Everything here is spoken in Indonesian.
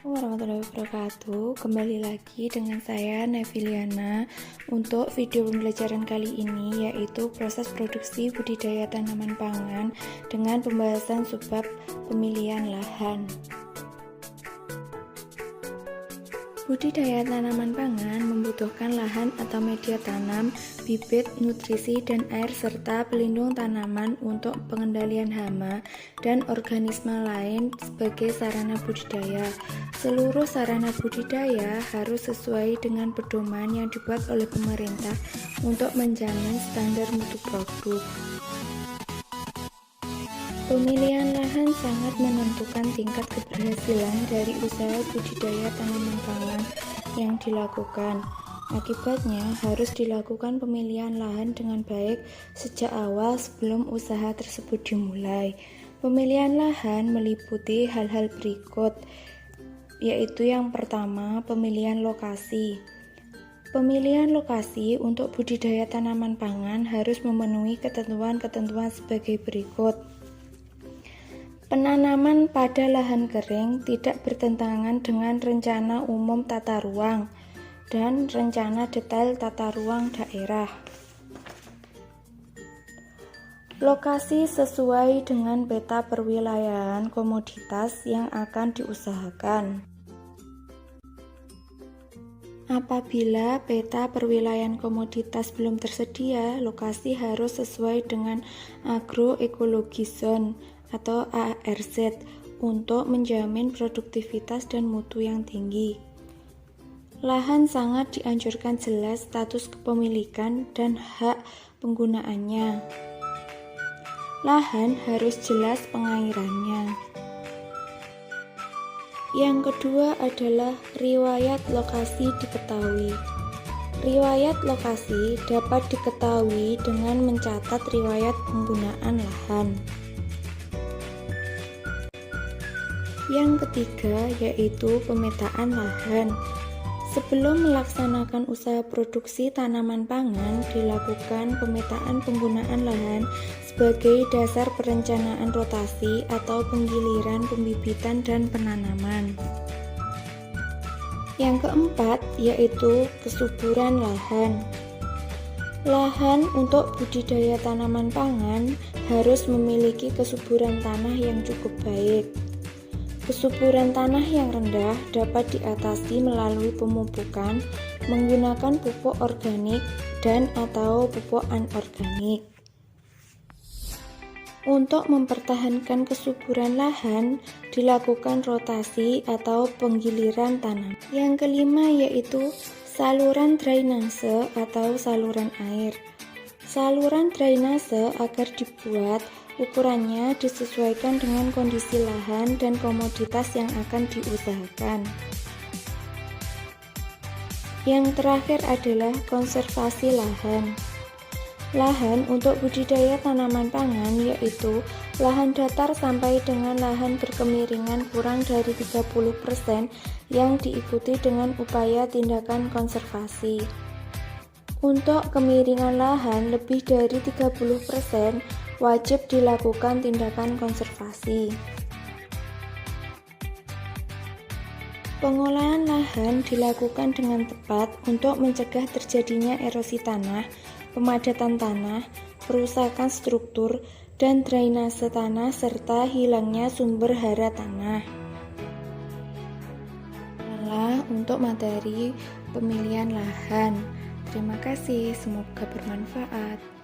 Warahmatullahi wabarakatuh. Kembali lagi dengan saya Neviliana untuk video pembelajaran kali ini, yaitu proses produksi budidaya tanaman pangan dengan pembahasan subbab pemilihan lahan. Budidaya tanaman pangan membutuhkan lahan atau media tanam, bibit, nutrisi, dan air serta pelindung tanaman untuk pengendalian hama dan organisme lain sebagai sarana budidaya. Seluruh sarana budidaya harus sesuai dengan pedoman yang dibuat oleh pemerintah untuk menjamin standar mutu produk. Pemilihan lahan sangat menentukan tingkat keberhasilan dari usaha budidaya tanaman pangan yang dilakukan. Akibatnya, harus dilakukan pemilihan lahan dengan baik sejak awal sebelum usaha tersebut dimulai. Pemilihan lahan meliputi hal-hal berikut, yaitu yang pertama, pemilihan lokasi. Pemilihan lokasi untuk budidaya tanaman pangan harus memenuhi ketentuan-ketentuan sebagai berikut. Penanaman pada lahan kering tidak bertentangan dengan rencana umum tata ruang dan rencana detail tata ruang daerah. Lokasi sesuai dengan peta perwilayahan komoditas yang akan diusahakan. Apabila peta perwilayahan komoditas belum tersedia, lokasi harus sesuai dengan agroekologi zone atau ARZ untuk menjamin produktivitas dan mutu yang tinggi. Lahan sangat dianjurkan jelas status kepemilikan dan hak penggunaannya. Lahan harus jelas pengairannya. Yang kedua adalah riwayat lokasi diketahui. Riwayat lokasi dapat diketahui dengan mencatat riwayat penggunaan lahan. Yang ketiga yaitu pemetaan lahan. Sebelum melaksanakan usaha produksi tanaman pangan, dilakukan pemetaan penggunaan lahan sebagai dasar perencanaan rotasi atau penggiliran pembibitan dan penanaman. Yang keempat yaitu kesuburan lahan. Lahan untuk budidaya tanaman pangan harus memiliki kesuburan tanah yang cukup baik. Kesuburan tanah yang rendah dapat diatasi melalui pemupukan menggunakan pupuk organik dan atau pupuk anorganik. Untuk mempertahankan kesuburan lahan, dilakukan rotasi atau penggiliran tanam. Yang kelima yaitu saluran drainase atau saluran air. Saluran drainase agar dibuat ukurannya disesuaikan dengan kondisi lahan dan komoditas yang akan diusahakan. Yang terakhir adalah konservasi lahan. Lahan untuk budidaya tanaman pangan yaitu lahan datar sampai dengan lahan berkemiringan kurang dari 30% yang diikuti dengan upaya tindakan konservasi. Untuk kemiringan lahan lebih dari 30%, wajib dilakukan tindakan konservasi. Pengolahan lahan dilakukan dengan tepat untuk mencegah terjadinya erosi tanah, pemadatan tanah, kerusakan struktur, dan drainase tanah serta hilangnya sumber hara tanah. Inilah untuk materi pemilihan lahan. Terima kasih, semoga bermanfaat.